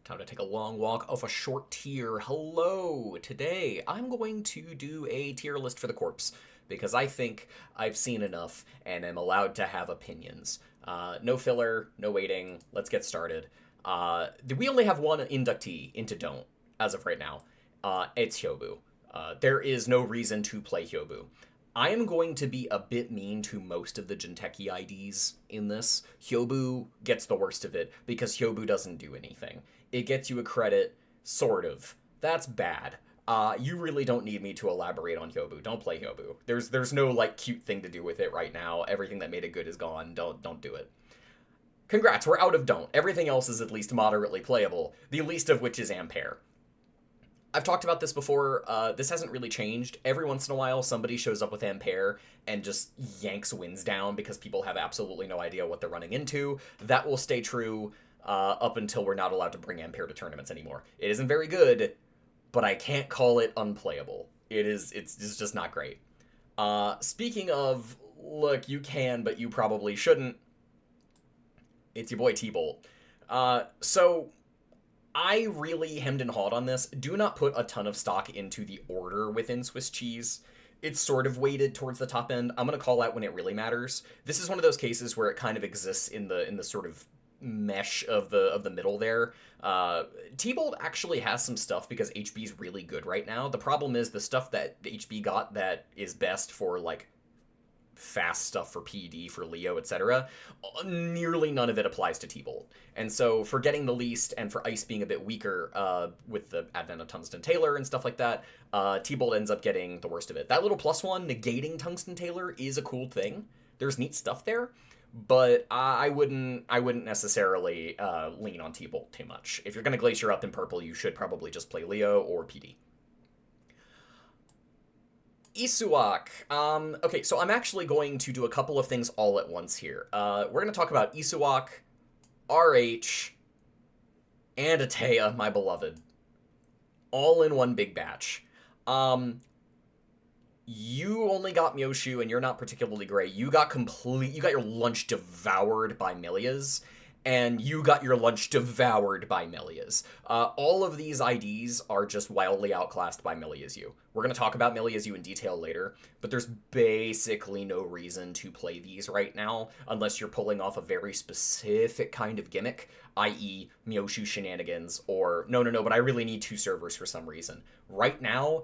Time to take a long walk off a short tier. Hello! Today, I'm going to do a tier list for the corpse, because I think I've seen enough and am allowed to have opinions. No filler, no waiting, let's get started. We only have one inductee into Don't, as of right now. It's Hyobu. There is no reason to play Hyobu. I am going to be a bit mean to most of the Genteki IDs in this. Hyobu gets the worst of it, because Hyobu doesn't do anything. It gets you a credit, sort of. That's bad. You really don't need me to elaborate on Hyobu. Don't play Hyobu. There's no, like, cute thing to do with it right now. Everything that made it good is gone. Don't do it. Congrats, we're out of Don't. Everything else is at least moderately playable, the least of which is Ampere. I've talked about this before. This hasn't really changed. Every once in a while, somebody shows up with Ampere and just yanks wins down because people have absolutely no idea what they're running into. That will stay true up until we're not allowed to bring Ampere to tournaments anymore. It isn't very good, but I can't call it unplayable. It's just not great. Speaking of, look, you can, but you probably shouldn't. It's your boy T-Bolt. So I really hemmed and hawed on this. Do not put a ton of stock into the order within Swiss cheese. It's sort of weighted towards the top end. I'm going to call out when it really matters. This is one of those cases where it kind of exists in the sort of mesh of the middle there. T-Bolt actually has some stuff because HB is really good right now. The problem is the stuff that HB got that is best for, like, fast stuff for PD, for Leo, etc., nearly none of it applies to T-Bolt. And so for getting the least, and for Ice being a bit weaker with the advent of Tungsten Tailor and stuff like that, T-Bolt ends up getting the worst of it. That little +1 negating Tungsten Tailor is a cool thing. There's neat stuff there, but I wouldn't necessarily lean on T-Bolt too much. If you're going to Glacier up in purple, you should probably just play Leo or PD. Isuak. Okay, so I'm actually going to do a couple of things all at once here. We're going to talk about Isuak, RH, and Atea, my beloved. All in one big batch. You only got Myoshu, and you're not particularly great. You got your lunch devoured by Melius, and you got your lunch devoured by Melius. All of these IDs are just wildly outclassed by Melius U. We're going to talk about Melius U in detail later, but there's basically no reason to play these right now unless you're pulling off a very specific kind of gimmick, i.e. Myoshu shenanigans, or no, but I really need two servers for some reason. Right now,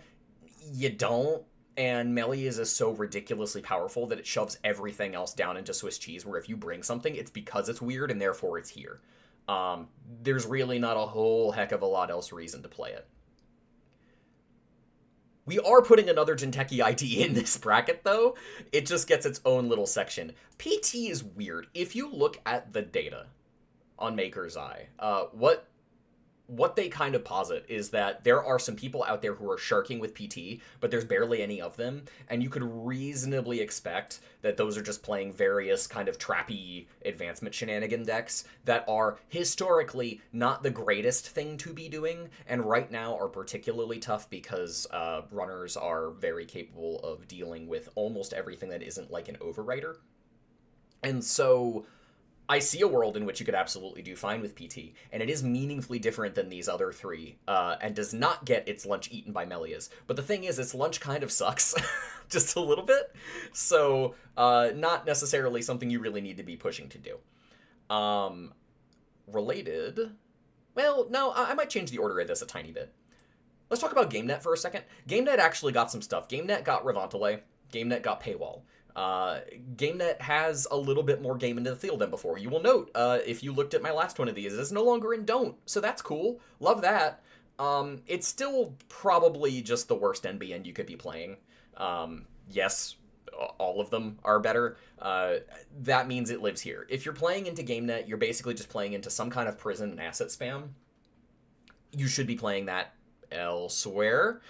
you don't. And Melius is so ridiculously powerful that it shoves everything else down into Swiss cheese, where if you bring something, it's because it's weird and therefore it's here. There's really not a whole heck of a lot else reason to play it. We are putting another Genteki ID in this bracket, though. It just gets its own little section. PT is weird. If you look at the data on Maker's Eye, what they kind of posit is that there are some people out there who are sharking with PT, but there's barely any of them, and you could reasonably expect that those are just playing various kind of trappy advancement shenanigan decks that are historically not the greatest thing to be doing, and right now are particularly tough because runners are very capable of dealing with almost everything that isn't like an overwriter. And so I see a world in which you could absolutely do fine with PT, and it is meaningfully different than these other three, and does not get its lunch eaten by Melius. But the thing is, its lunch kind of sucks, just a little bit, so not necessarily something you really need to be pushing to do. Related, well, no, I might change the order of this a tiny bit. Let's talk about GameNet for a second. GameNet actually got some stuff. GameNet got Revantale. GameNet got Paywall. GameNet has a little bit more game into the field than before. You will note, if you looked at my last one of these, it's no longer in Don't, so that's cool. Love that. It's still probably just the worst NBN you could be playing. Yes, all of them are better. That means it lives here. If you're playing into GameNet, you're basically just playing into some kind of prison and asset spam. You should be playing that elsewhere,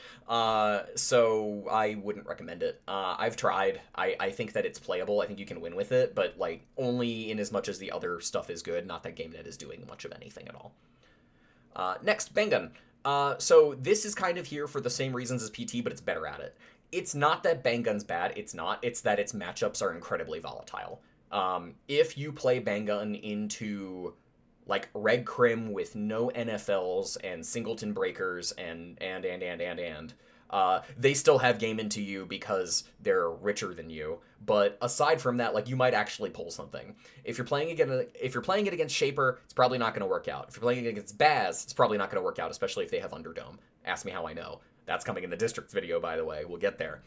so I wouldn't recommend it. I've tried. I think that it's playable. I think you can win with it, but like only in as much as the other stuff is good. Not that GameNet is doing much of anything at all. Next, Bangun. So this is kind of here for the same reasons as PT, but it's better at it. It's not that Bangun's bad. It's not. It's that its matchups are incredibly volatile. If you play Bangun into like Red Crim with no NFLs and singleton breakers they still have game into you because they're richer than you. But aside from that, like you might actually pull something. If you're playing it against Shaper, it's probably not going to work out. If you're playing it against Baz, it's probably not going to work out, especially if they have Underdome. Ask me how I know. That's coming in the District video, by the way. We'll get there.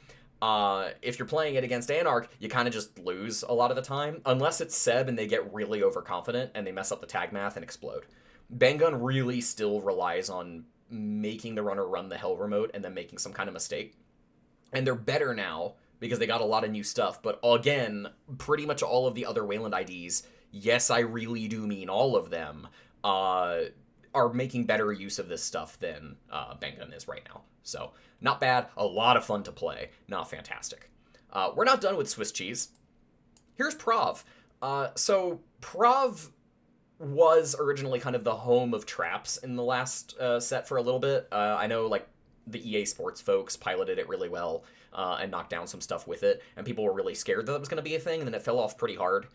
If you're playing it against Anarch, you kind of just lose a lot of the time, unless it's Seb and they get really overconfident and they mess up the tag math and explode. Banggun really still relies on making the runner run the hell remote and then making some kind of mistake. And they're better now because they got a lot of new stuff. But again, pretty much all of the other Wayland IDs, yes, I really do mean all of them, are making better use of this stuff than Banggun is right now. So, not bad. A lot of fun to play. Not fantastic. We're not done with Swiss cheese. Here's Prov. So, Prov was originally kind of the home of traps in the last set for a little bit. I know, like, the EA Sports folks piloted it really well and knocked down some stuff with it, and people were really scared that it was going to be a thing, and then it fell off pretty hard.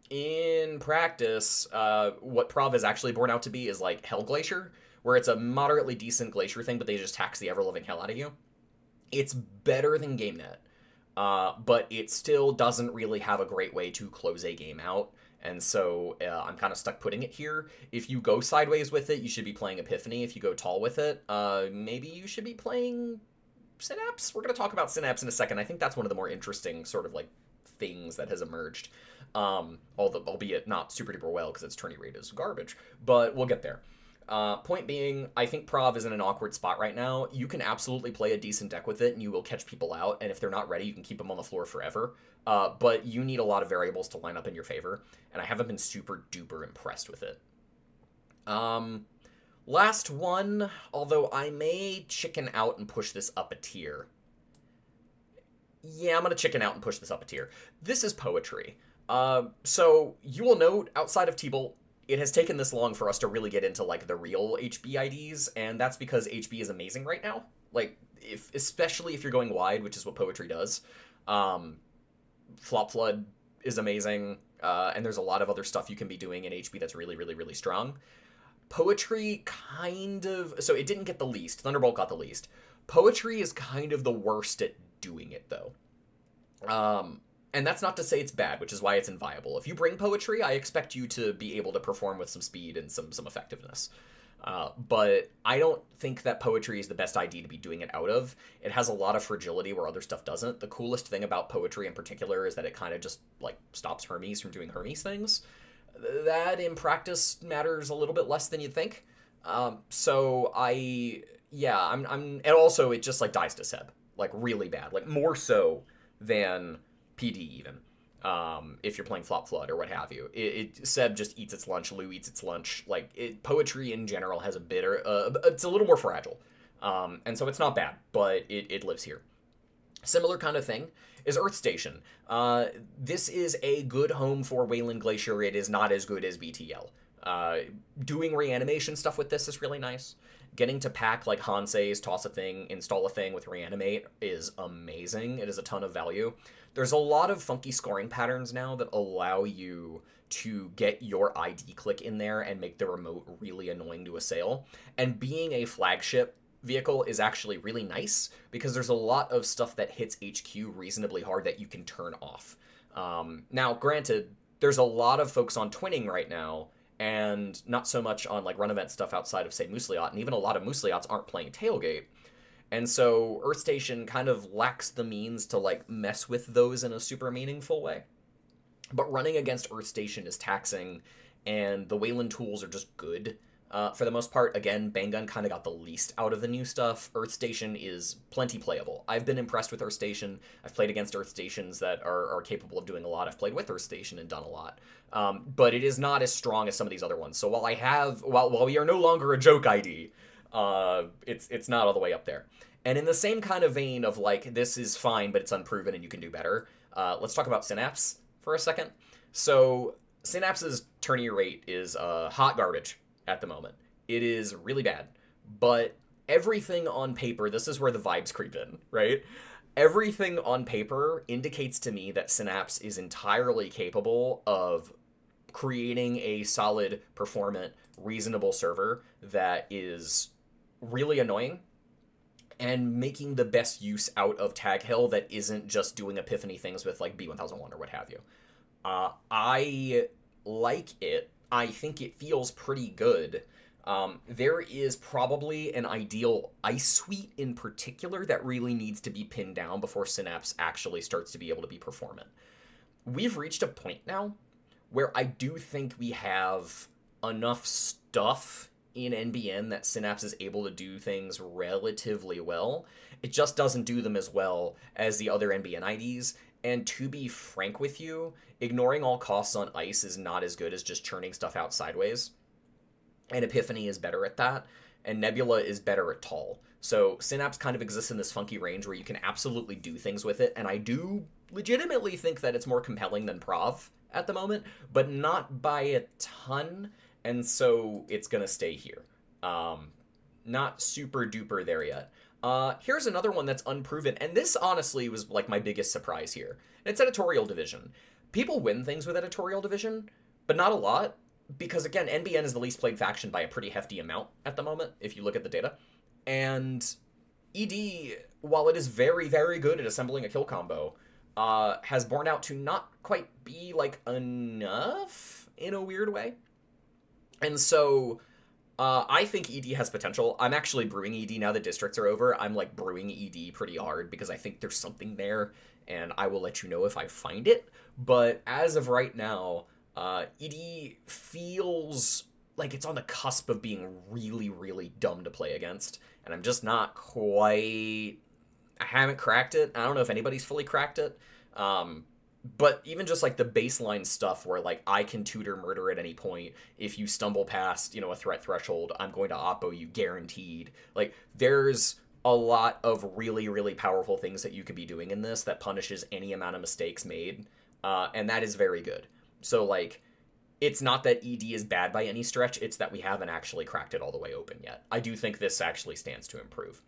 In practice, what Prov is actually born out to be is, like, Hell Glacier, where it's a moderately decent Glacier thing, but they just tax the ever-living hell out of you. It's better than GameNet, but it still doesn't really have a great way to close a game out. And so I'm kind of stuck putting it here. If you go sideways with it, you should be playing Epiphany. If you go tall with it, maybe you should be playing Synapse. We're going to talk about Synapse in a second. I think that's one of the more interesting sort of like things that has emerged. Albeit not super duper well because its tourney rate is garbage. But we'll get there. Point being, I think Prov is in an awkward spot right now. You can absolutely play a decent deck with it, and you will catch people out, and if they're not ready, you can keep them on the floor forever. But you need a lot of variables to line up in your favor, and I haven't been super duper impressed with it. Last one, although I may chicken out and push this up a tier. Yeah, I'm going to chicken out and push this up a tier. This is Poetry. So you will note, outside of T-Bolt, it has taken this long for us to really get into, like, the real HB IDs, and that's because HB is amazing right now. Like, especially if you're going wide, which is what Poetry does. Flop Flood is amazing, and there's a lot of other stuff you can be doing in HB that's really, really, really strong. Poetry kind of... So it didn't get the least. Thunderbolt got the least. Poetry is kind of the worst at doing it, though. And that's not to say it's bad, which is why it's inviable. If you bring Poetry, I expect you to be able to perform with some speed and some effectiveness. But I don't think that Poetry is the best ID to be doing it out of. It has a lot of fragility where other stuff doesn't. The coolest thing about Poetry in particular is that it kind of just, like, stops Hermes from doing Hermes things. That, in practice, matters a little bit less than you'd think. And also, it just, like, dies to Seb. Like, really bad. Like, more so than PD even, if you're playing Flop Flood or what have you. Seb just eats its lunch, Lou eats its lunch. Like, Poetry in general has it's a little more fragile. And so it's not bad, but it lives here. Similar kind of thing is Earth Station. This is a good home for Wayland Glacier. It is not as good as BTL. Doing reanimation stuff with this is really nice. Getting to pack, like, Hansei's, toss a thing, install a thing with reanimate is amazing. It is a ton of value. There's a lot of funky scoring patterns now that allow you to get your ID click in there and make the remote really annoying to assail. And being a flagship vehicle is actually really nice because there's a lot of stuff that hits HQ reasonably hard that you can turn off. Now, granted, there's a lot of folks on twinning right now, and not so much on, like, run event stuff outside of, say, Musliot, and even a lot of Musliots aren't playing Tailgate. And so Earth Station kind of lacks the means to, like, mess with those in a super meaningful way. But running against Earth Station is taxing, and the Wayland tools are just good. For the most part, again, Banggun kind of got the least out of the new stuff. Earth Station is plenty playable. I've been impressed with Earth Station. I've played against Earth Stations that are capable of doing a lot. I've played with Earth Station and done a lot. But it is not as strong as some of these other ones. So while we are no longer a joke ID, it's not all the way up there. And in the same kind of vein of, like, this is fine, but it's unproven and you can do better, let's talk about Synapse for a second. So Synapse's tourney rate is hot garbage at the moment. It is really bad. But everything on paper, this is where the vibes creep in, right? Everything on paper indicates to me that Synapse is entirely capable of creating a solid, performant, reasonable server that is really annoying and making the best use out of Tag Hill that isn't just doing Epiphany things with like B1001 or what have you. I like it. I think it feels pretty good. There is probably an ideal ice suite in particular that really needs to be pinned down before Synapse actually starts to be able to be performant. We've reached a point now where I do think we have enough stuff in NBN that Synapse is able to do things relatively well. It just doesn't do them as well as the other NBN IDs. And to be frank with you, ignoring all costs on ice is not as good as just churning stuff out sideways. And Epiphany is better at that, and Nebula is better at tall. So Synapse kind of exists in this funky range where you can absolutely do things with it, and I do legitimately think that it's more compelling than Prov at the moment, but not by a ton, and so it's gonna stay here. Not super duper there yet. Here's another one that's unproven, and this honestly was like my biggest surprise here. And it's Editorial Division. People win things with Editorial Division, but not a lot, because again, NBN is the least played faction by a pretty hefty amount at the moment, if you look at the data. And ED, while it is very, very good at assembling a kill combo, has borne out to not quite be like enough in a weird way. And so I think ED has potential. I'm actually brewing ED now that districts are over. I'm like brewing ED pretty hard because I think there's something there, and I will let you know if I find it. But as of right now, ED feels like it's on the cusp of being really, really dumb to play against, and I'm just not quite... I haven't cracked it. I don't know if anybody's fully cracked it. But even just like the baseline stuff where like I can tutor murder at any point. If you stumble past, a threat threshold, I'm going to oppo you guaranteed. Like there's a lot of really, really powerful things that you could be doing in this that punishes any amount of mistakes made. And that is very good. So like, it's not that ED is bad by any stretch. It's that we haven't actually cracked it all the way open yet. I do think this actually stands to improve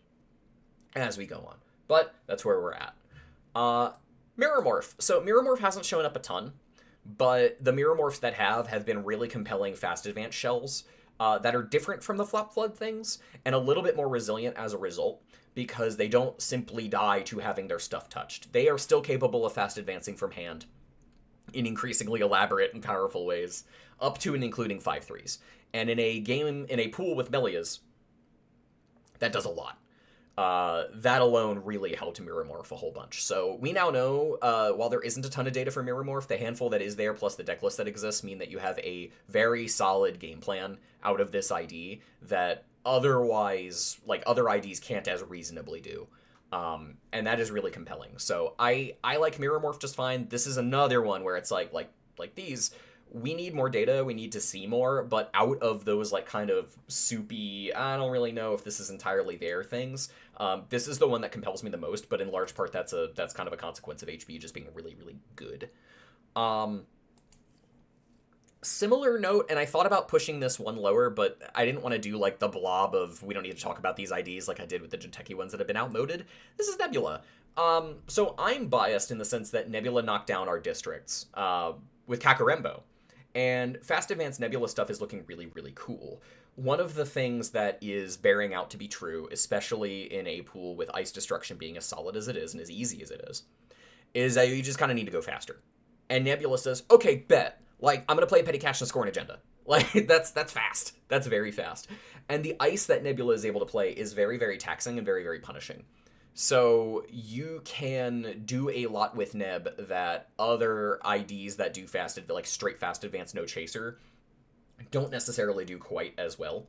as we go on. But that's where we're at. Mirror Morph. So Mirror Morph hasn't shown up a ton, but the Mirror Morphs that have been really compelling fast advance shells that are different from the Flop Flood things and a little bit more resilient as a result because they don't simply die to having their stuff touched. They are still capable of fast advancing from hand in increasingly elaborate and powerful ways, up to and including 5/3s. And in a pool with Melius, that does a lot. That alone really helped Mirror Morph a whole bunch. So we now know, while there isn't a ton of data for Mirror Morph, the handful that is there plus the deck list that exists mean that you have a very solid game plan out of this ID that otherwise, like, other IDs can't as reasonably do. And that is really compelling. So I like Mirror Morph just fine. This is another one where it's like these, we need more data, we need to see more, but out of those like kind of soupy, I don't really know if this is entirely there things, this is the one that compels me the most, but in large part that's kind of a consequence of HB just being really, really good. Similar note, and I thought about pushing this one lower, but I didn't want to do like the blob of we don't need to talk about these IDs like I did with the Genteki ones that have been outmoded. This is Nebula. So I'm biased in the sense that Nebula knocked down our districts with Kakarembo. And fast advanced Nebula stuff is looking really, really cool. One of the things that is bearing out to be true, especially in a pool with ice destruction being as solid as it is and as easy as it is that you just kind of need to go faster. And Nebula says, okay, bet. Like, I'm going to play Petty Cash and score an agenda. Like, that's fast. That's very fast. And the ice that Nebula is able to play is very, very taxing and very, very punishing. So you can do a lot with Neb that other IDs that do fast, like straight fast advance no chaser, don't necessarily do quite as well.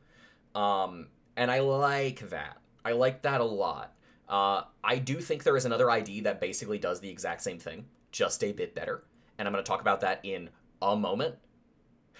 And I like that. I like that a lot. I do think there is another ID that basically does the exact same thing, just a bit better. And I'm going to talk about that in a moment.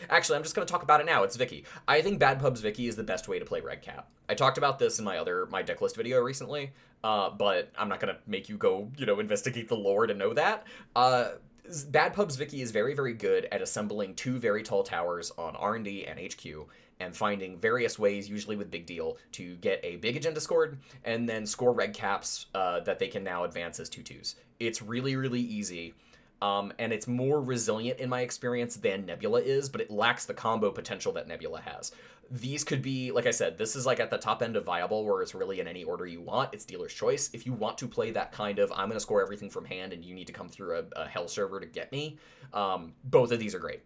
Actually, I'm just going to talk about it now. It's Vicky. I think Bad Pubs Vicky is the best way to play Red Cap. I talked about this in my deck list video recently, but I'm not going to make you go, investigate the lore to know that. Bad Pubs Vicky is very, very good at assembling two very tall towers on R&D and HQ and finding various ways, usually with Big Deal, to get a big agenda scored and then score Red Caps that they can now advance as 2/2s. It's really, really easy. and it's more resilient in my experience than Nebula is, but it lacks the combo potential that Nebula has. These could be, like I said, this is like at the top end of viable, where it's really in any order you want. It's dealer's choice. If you want to play that kind of, I'm going to score everything from hand and you need to come through a hell server to get me, both of these are great.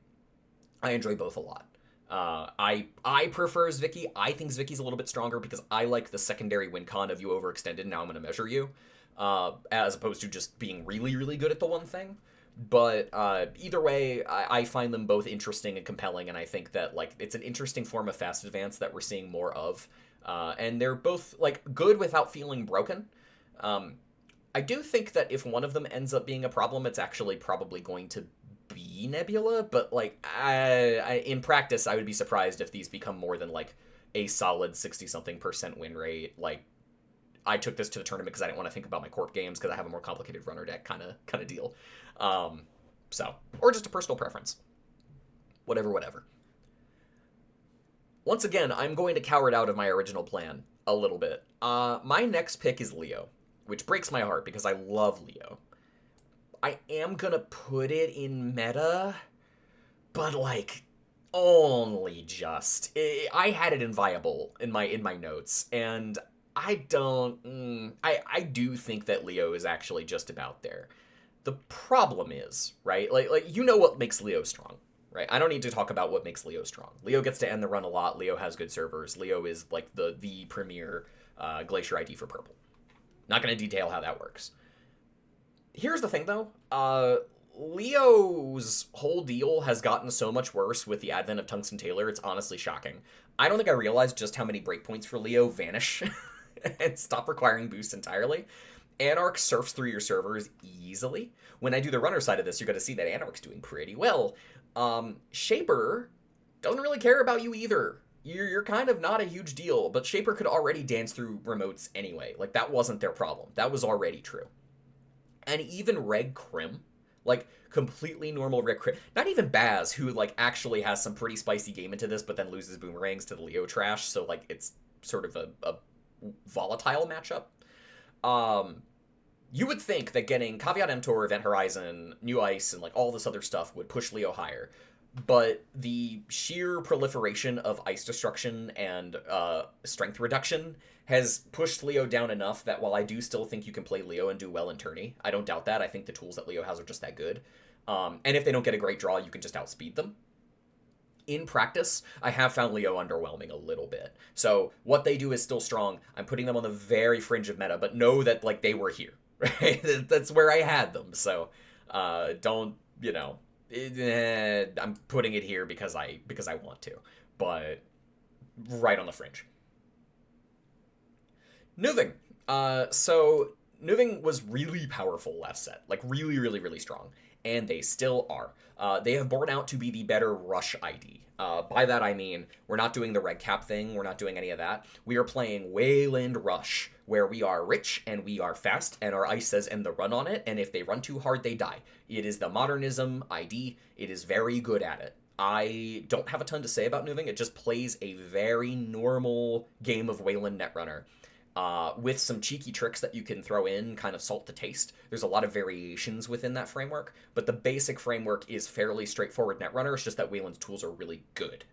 I enjoy both a lot. I prefer Zwicky. I think Zwicky's a little bit stronger because I like the secondary win con of you overextended, now I'm going to measure you, as opposed to just being really, really good at the one thing. But either way, I find them both interesting and compelling, and I think that like it's an interesting form of fast advance that we're seeing more of. And they're both like good without feeling broken. I do think that if one of them ends up being a problem, it's actually probably going to be Nebula, but like in practice, I would be surprised if these become more than like a solid 60-something% win rate. Like, I took this to the tournament because I didn't want to think about my corp games because I have a more complicated runner deck kind of deal. So, or just a personal preference. Whatever. Once again, I'm going to cower it out of my original plan a little bit. My next pick is Leo, which breaks my heart because I love Leo. I am gonna put it in meta, but like only just. I had it in viable in my notes, and I do think that Leo is actually just about there. The problem is, right? Like you know what makes Leo strong, right? I don't need to talk about what makes Leo strong. Leo gets to end the run a lot. Leo has good servers. Leo is like the premier Glacier ID for purple. Not going to detail how that works. Here's the thing, though. Leo's whole deal has gotten so much worse with the advent of Tungsten Tailor, it's honestly shocking. I don't think I realized just how many breakpoints for Leo vanish and stop requiring boosts entirely. Anarch surfs through your servers easily. When I do the runner side of this, you're going to see that Anarch's doing pretty well. Shaper doesn't really care about you either. You're kind of not a huge deal, but Shaper could already dance through remotes anyway. Like, that wasn't their problem. That was already true. And even Reg Krim, like, completely normal Reg Krim, not even Baz, who, like, actually has some pretty spicy game into this, but then loses boomerangs to the Leo trash, so, like, it's sort of a volatile matchup. You would think that getting Caveat Emptor, Event Horizon, New Ice, and, like, all this other stuff would push Leo higher, but the sheer proliferation of ice destruction and strength reduction has pushed Leo down enough that while I do still think you can play Leo and do well in tourney, I don't doubt that. I think the tools that Leo has are just that good. And if they don't get a great draw, you can just outspeed them. In practice, I have found Leo underwhelming a little bit. So what they do is still strong. I'm putting them on the very fringe of meta, but know that like they were here. Right? That's where I had them. So don't, you know, I'm putting it here because I want to, but right on the fringe. Nuving. So Nuving was really powerful last set, like really, really, really strong, and they still are. They have borne out to be the better rush ID. By that I mean, we're not doing the red cap thing, we're not doing any of that. We are playing Wayland Rush, where we are rich and we are fast, and our ice says end the run on it, and if they run too hard, they die. It is the modernism ID, it is very good at it. I don't have a ton to say about Nuving, it just plays a very normal game of Wayland Netrunner. With some cheeky tricks that you can throw in, kind of salt to taste. There's a lot of variations within that framework, but the basic framework is fairly straightforward Netrunner. It's just that Wayland's tools are really good.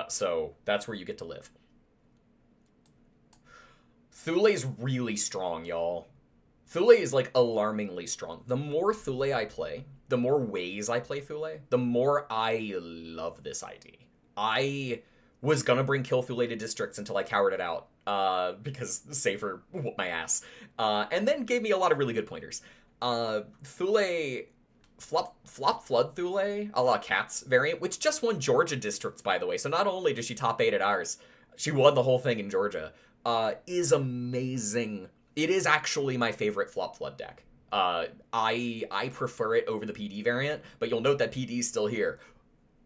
So that's where you get to live. Thule's really strong, y'all. Thule is, like, alarmingly strong. The more Thule I play, the more ways I play Thule, the more I love this ID. I was gonna bring Kill Thule to districts until I cowered it out. Because Safer whooped my ass. And then gave me a lot of really good pointers. Thule, Flop Flood Thule, a la Cats variant, which just won Georgia districts, by the way. So not only did she top 8 at ours, she won the whole thing in Georgia. Is amazing. It is actually my favorite Flop Flood deck. I prefer it over the PD variant, but you'll note that PD is still here.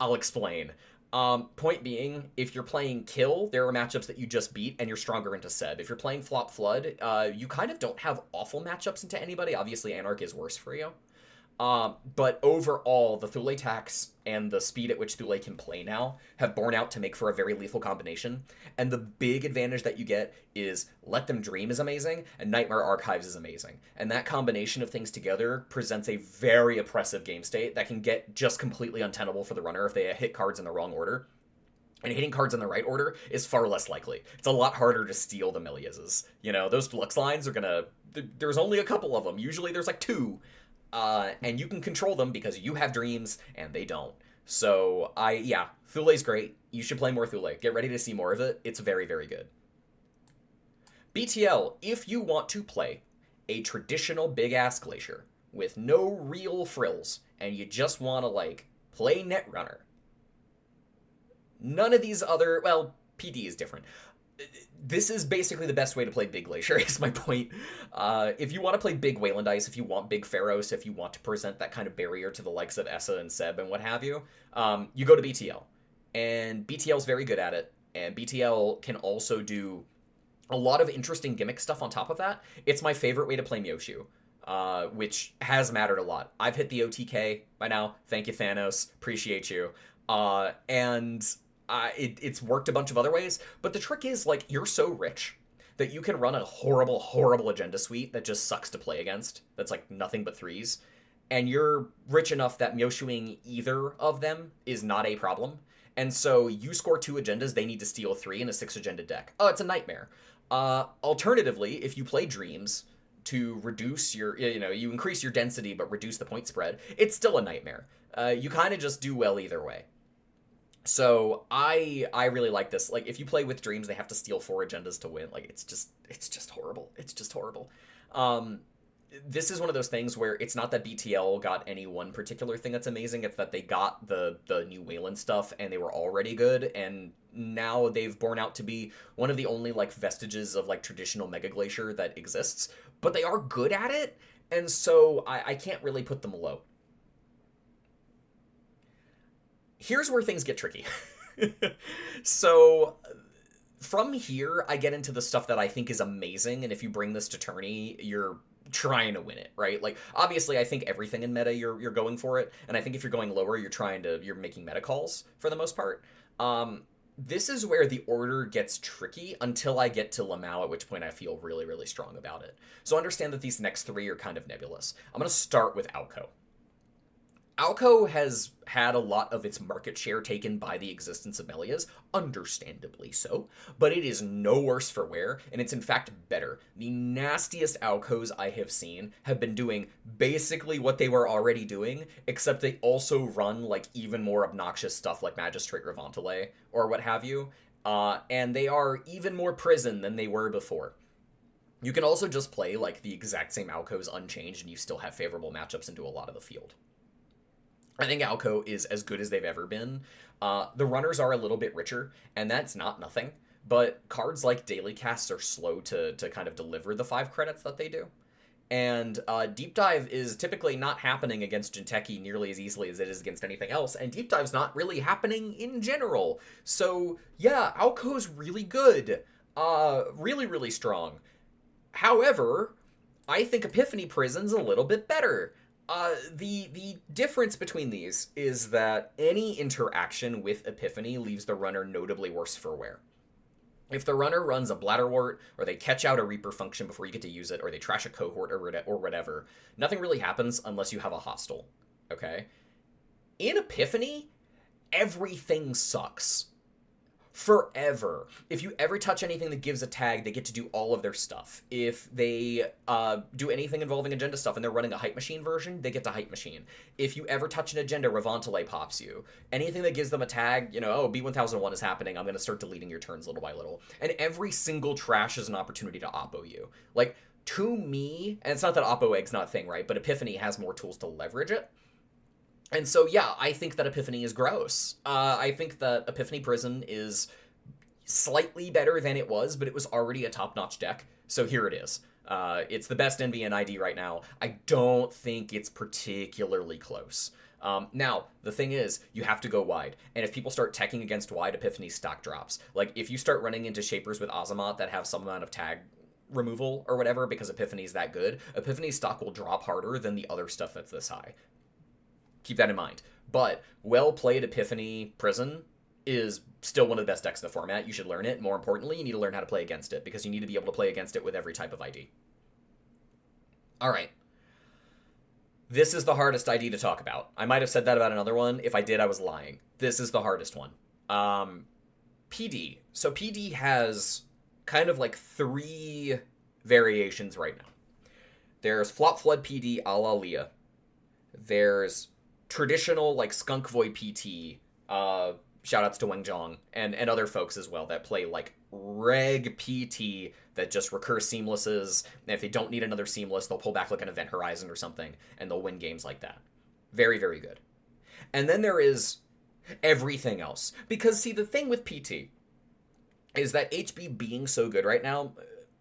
I'll explain. Point being, if you're playing Kill, there are matchups that you just beat, and you're stronger into Seb. If you're playing Flop Flood, you kind of don't have awful matchups into anybody. Obviously, Anarch is worse for you. But overall, the Thule tax and the speed at which Thule can play now have borne out to make for a very lethal combination. And the big advantage that you get is Let Them Dream is amazing, and Nightmare Archives is amazing. And that combination of things together presents a very oppressive game state that can get just completely untenable for the runner if they hit cards in the wrong order. And hitting cards in the right order is far less likely. It's a lot harder to steal the Meliuses. Those Lux lines are gonna... There's only a couple of them. Usually there's like two. And you can control them because you have dreams and they don't. So, Thule's great. You should play more Thule. Get ready to see more of it. It's very, very good. BTL, if you want to play a traditional big-ass Glacier with no real frills, and you just want to, play Netrunner, none of these other... Well, PD is different. This is basically the best way to play Big Glacier, is my point. If you want to play Big Wayland Ice, if you want Big Pharos, if you want to present that kind of barrier to the likes of Essa and Seb and what have you, you go to BTL. And BTL's very good at it, and BTL can also do a lot of interesting gimmick stuff on top of that. It's my favorite way to play Myoshu, which has mattered a lot. I've hit the OTK by now. Thank you, Thanos. Appreciate you. It's worked a bunch of other ways, but the trick is, you're so rich that you can run a horrible, horrible agenda suite that just sucks to play against, that's, nothing but threes, and you're rich enough that Myoshuing either of them is not a problem, and so you score 2 agendas, they need to steal 3 in a 6-agenda deck. Oh, it's a nightmare. Alternatively, if you play Dreams to reduce your, you increase your density but reduce the point spread, it's still a nightmare. You kind of just do well either way. So I really like this. If you play with Dreams, they have to steal 4 agendas to win. It's just horrible. It's just horrible. This is one of those things where it's not that BTL got any one particular thing that's amazing. It's that they got the new Wayland stuff and they were already good, and now they've borne out to be one of the only vestiges of traditional Mega Glacier that exists. But they are good at it, and so I can't really put them low. Here's where things get tricky. So from here, I get into the stuff that I think is amazing, and if you bring this to tourney, you're trying to win it, right? Obviously, I think everything in meta, you're going for it, and I think if you're going lower, you're making meta calls for the most part. This is where the order gets tricky until I get to Lamau, at which point I feel really, really strong about it. So understand that these next 3 are kind of nebulous. I'm going to start with Alco. Alco has had a lot of its market share taken by the existence of Melius, understandably so, but it is no worse for wear, and it's in fact better. The nastiest Alcos I have seen have been doing basically what they were already doing, except they also run even more obnoxious stuff like Magistrate Revantile or what have you, and they are even more prison than they were before. You can also just play the exact same Alcos unchanged, and you still have favorable matchups into a lot of the field. I think Alco is as good as they've ever been. The runners are a little bit richer, and that's not nothing. But cards like Daily Casts are slow to kind of deliver the 5 credits that they do. And Deep Dive is typically not happening against Genteki nearly as easily as it is against anything else, and Deep Dive's not really happening in general. So, yeah, Alco's really good. Really, really strong. However, I think Epiphany Prison's a little bit better. The difference between these is that any interaction with Epiphany leaves the runner notably worse for wear. If the runner runs a Bladderwort, or they catch out a Reaper function before you get to use it, or they trash a cohort or whatever, nothing really happens unless you have a hostile, okay? In Epiphany, everything sucks. Forever. If you ever touch anything that gives a tag, they get to do all of their stuff. If they do anything involving agenda stuff and they're running a hype machine version, they get to hype machine. If you ever touch an agenda, Revantile pops you. Anything that gives them a tag, B1001 is happening, I'm going to start deleting your turns little by little. And every single trash is an opportunity to oppo you. To me, and it's not that oppo egg's not a thing, right? But Epiphany has more tools to leverage it. And so, yeah, I think that Epiphany is gross. I think that Epiphany Prison is slightly better than it was, but it was already a top-notch deck. So here it is. It's the best NBN ID right now. I don't think it's particularly close. Now, the thing is, you have to go wide. And if people start teching against wide, Epiphany's stock drops. If you start running into Shapers with Azamat that have some amount of tag removal or whatever because Epiphany's that good, Epiphany's stock will drop harder than the other stuff that's this high. Keep that in mind. But well-played Epiphany Prison is still one of the best decks in the format. You should learn it. More importantly, you need to learn how to play against it, because you need to be able to play against it with every type of ID. All right. This is the hardest ID to talk about. I might have said that about another one. If I did, I was lying. This is the hardest one. PD. So PD has kind of like 3 variations right now. There's Flop Flood PD a la Leah. There's traditional like Skunk Void PT, shoutouts to Weng Zhong and other folks as well that play like reg PT that just recur seamlesses, and if they don't need another seamless, they'll pull back like an Event Horizon or something, and they'll win games like that. Very, very good. And then there is everything else. Because, see, the thing with PT is that HB being so good right now,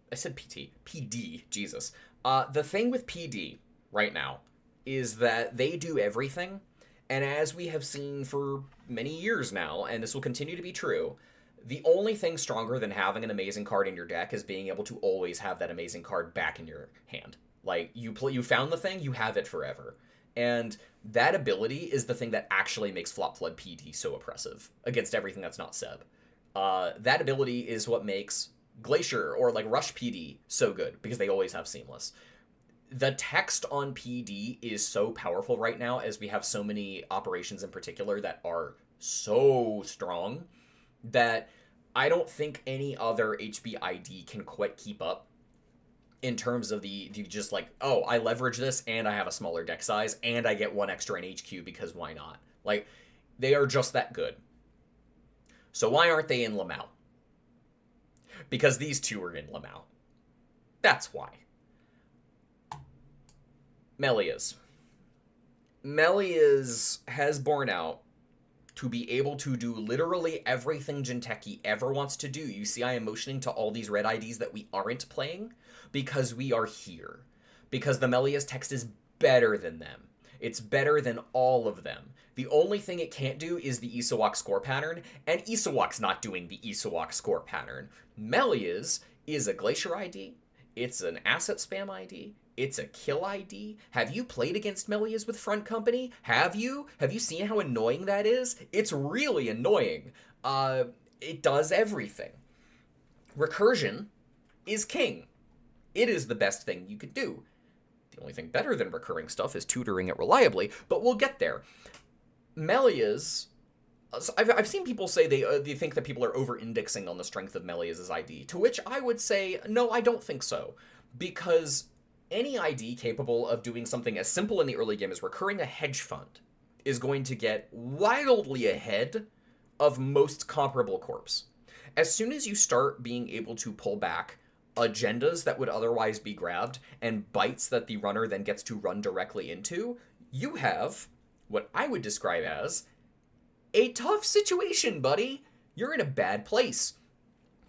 I said PT, PD, Jesus. The thing with PD right now is that they do everything, and as we have seen for many years now, and this will continue to be true, the only thing stronger than having an amazing card in your deck is being able to always have that amazing card back in your hand. Like, you found the thing, you have it forever. And that ability is the thing that actually makes Flop Flood PD so oppressive against everything that's not Seb. That ability is what makes Glacier or like Rush PD so good, because they always have Seamless. The text on PD is so powerful right now, as we have so many operations in particular that are so strong, that I don't think any other HB ID can quite keep up in terms of the just like, oh, I leverage this and I have a smaller deck size and I get 1 extra in HQ because why not? Like, they are just that good. So why aren't they in Lamau? Because these two are in Lamau. That's why. Melius. Melius has borne out to be able to do literally everything Genteki ever wants to do. You see, I am motioning to all these red IDs that we aren't playing because we are here. Because the Melius text is better than them. It's better than all of them. The only thing it can't do is the Isawak score pattern, and Isawak's not doing the Isawak score pattern. Melius is a Glacier ID. It's an asset spam ID. It's a kill ID. Have you played against Melius with Front Company? Have you? Have you seen how annoying that is? It's really annoying. It does everything. Recursion is king. It is the best thing you could do. The only thing better than recurring stuff is tutoring it reliably, but we'll get there. Melius, I've seen people say they think that people are over-indexing on the strength of Melius' ID, to which I would say, no, I don't think so. Because any ID capable of doing something as simple in the early game as recurring a hedge fund is going to get wildly ahead of most comparable corps. As soon as you start being able to pull back agendas that would otherwise be grabbed and bites that the runner then gets to run directly into, you have what I would describe as a tough situation, buddy. You're in a bad place.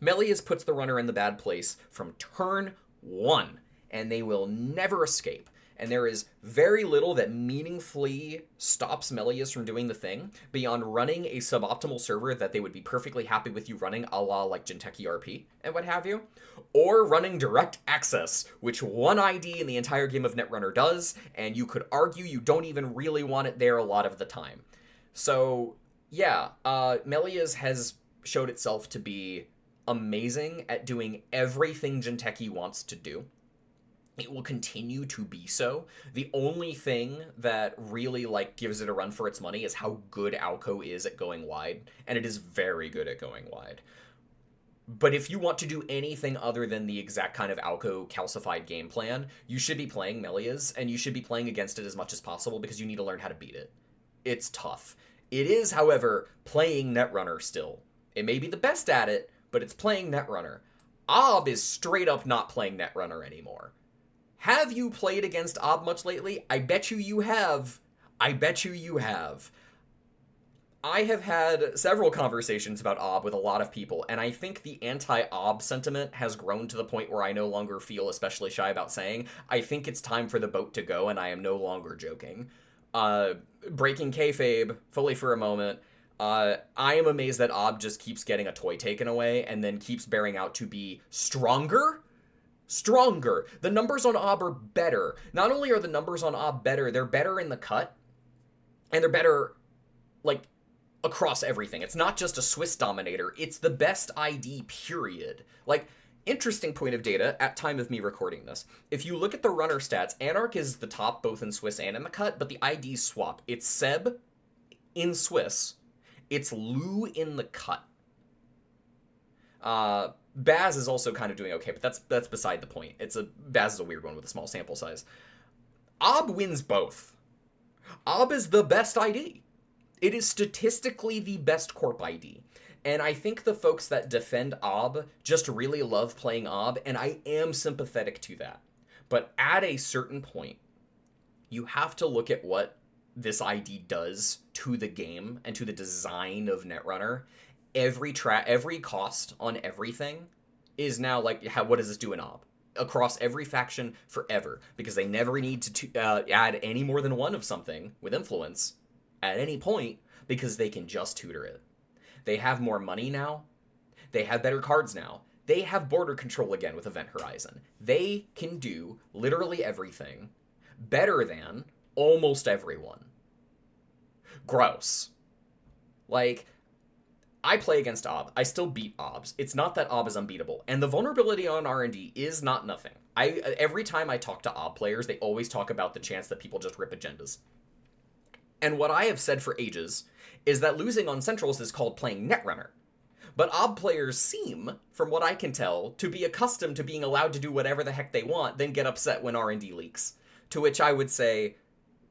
Melius puts the runner in the bad place from turn 1, and they will never escape. And there is very little that meaningfully stops Melius from doing the thing beyond running a suboptimal server that they would be perfectly happy with you running, a la like Genteki RP and what have you, or running direct access, which one ID in the entire game of Netrunner does, and you could argue you don't even really want it there a lot of the time. So yeah, Melius has showed itself to be amazing at doing everything Genteki wants to do. It will continue to be so. The only thing that really like gives it a run for its money is how good Alco is at going wide, and it is very good at going wide. But if you want to do anything other than the exact kind of Alco calcified game plan, you should be playing Melius, and you should be playing against it as much as possible because you need to learn how to beat it. It's tough. It is, however, playing Netrunner still. It may be the best at it, but it's playing Netrunner. Ob is straight up not playing Netrunner anymore. Have you played against Ob much lately? I bet you have. I bet you have. I have had several conversations about Ob with a lot of people, and I think the anti-Ob sentiment has grown to the point where I no longer feel especially shy about saying, I think it's time for the boat to go, and I am no longer joking. Breaking kayfabe, fully for a moment, I am amazed that Ob just keeps getting a toy taken away, and then keeps bearing out to be stronger Stronger. The numbers on Ob are better. Not only are the numbers on Ob better, they're better in the cut, and they're better, like, across everything. It's not just a Swiss dominator, it's the best ID, period. Like, interesting point of data at time of me recording this. If you look at the runner stats, Anarch is the top both in Swiss and in the cut, but the IDs swap. It's Seb in Swiss, it's Lou in the cut. Baz is also kind of doing okay, but that's beside the point. Baz is a weird one with a small sample size. Ob wins both. Ob is the best ID. It is statistically the best corp ID. And I think the folks that defend Ob just really love playing Ob, and I am sympathetic to that. But at a certain point, you have to look at what this ID does to the game and to the design of Netrunner. Every cost on everything is now like, what does this do in Ob? Across every faction forever, because they never need to add any more than one of something with influence at any point, because they can just tutor it. They have more money now. They have better cards now. They have border control again with Event Horizon. They can do literally everything better than almost everyone. Gross. Like, I play against Ob. I still beat Obs. It's not that Ob is unbeatable. And the vulnerability on R&D is not nothing. Every time I talk to Ob players, they always talk about the chance that people just rip agendas. And what I have said for ages is that losing on Centrals is called playing Netrunner. But Ob players seem, from what I can tell, to be accustomed to being allowed to do whatever the heck they want, then get upset when R&D leaks. To which I would say,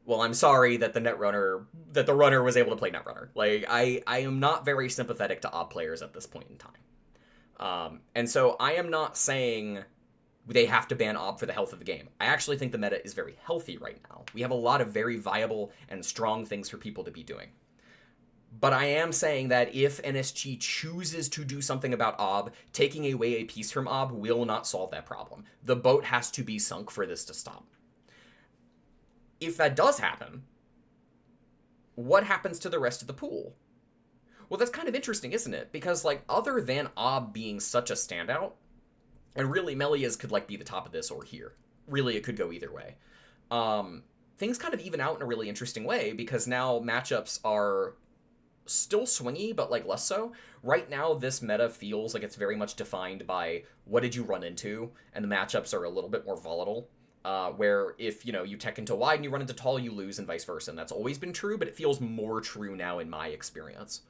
well, I'm sorry that the runner was able to play Netrunner. Like, I am not very sympathetic to Ob players at this point in time. And so I am not saying they have to ban Ob for the health of the game. I actually think the meta is very healthy right now. We have a lot of very viable and strong things for people to be doing. But I am saying that if NSG chooses to do something about Ob, taking away a piece from Ob will not solve that problem. The boat has to be sunk for this to stop. If that does happen, what happens to the rest of the pool? Well, that's kind of interesting, isn't it? Because, like, other than Ob being such a standout, and really Melius could, like, be the top of this or here. Really, it could go either way. Things kind of even out in a really interesting way, because now matchups are still swingy, but, like, less so. Right now, this meta feels like it's very much defined by what did you run into, and the matchups are a little bit more volatile. Where if, you tech into wide and you run into tall, you lose, and vice versa. And that's always been true, but it feels more true now in my experience.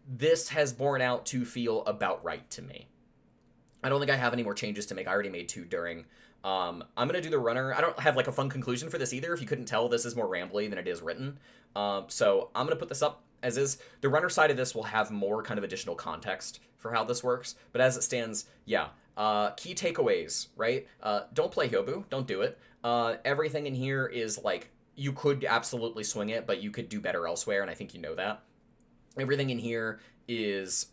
This has borne out to feel about right to me. I don't think I have any more changes to make. I already made 2 during. I'm going to do the runner. I don't have, like, a fun conclusion for this either. If you couldn't tell, this is more rambly than it is written. So I'm going to put this up as is. The runner side of this will have more kind of additional context for how this works. But as it stands, yeah. Key takeaways, right? Don't play Hyobu. Don't do it. Everything in here is, like, you could absolutely swing it, but you could do better elsewhere, and I think you know that. Everything in here is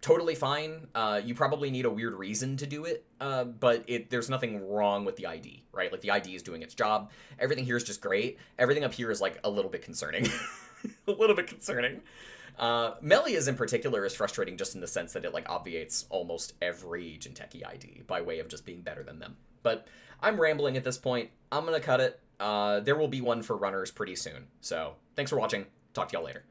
totally fine. You probably need a weird reason to do it, but there's nothing wrong with the ID, right? Like, the ID is doing its job. Everything here is just great. Everything up here is, like, a little bit concerning. A little bit concerning. Melius in particular is frustrating just in the sense that it, like, obviates almost every Genteki ID by way of just being better than them. But I'm rambling at this point. I'm gonna cut it. There will be one for runners pretty soon. So thanks for watching. Talk to y'all later.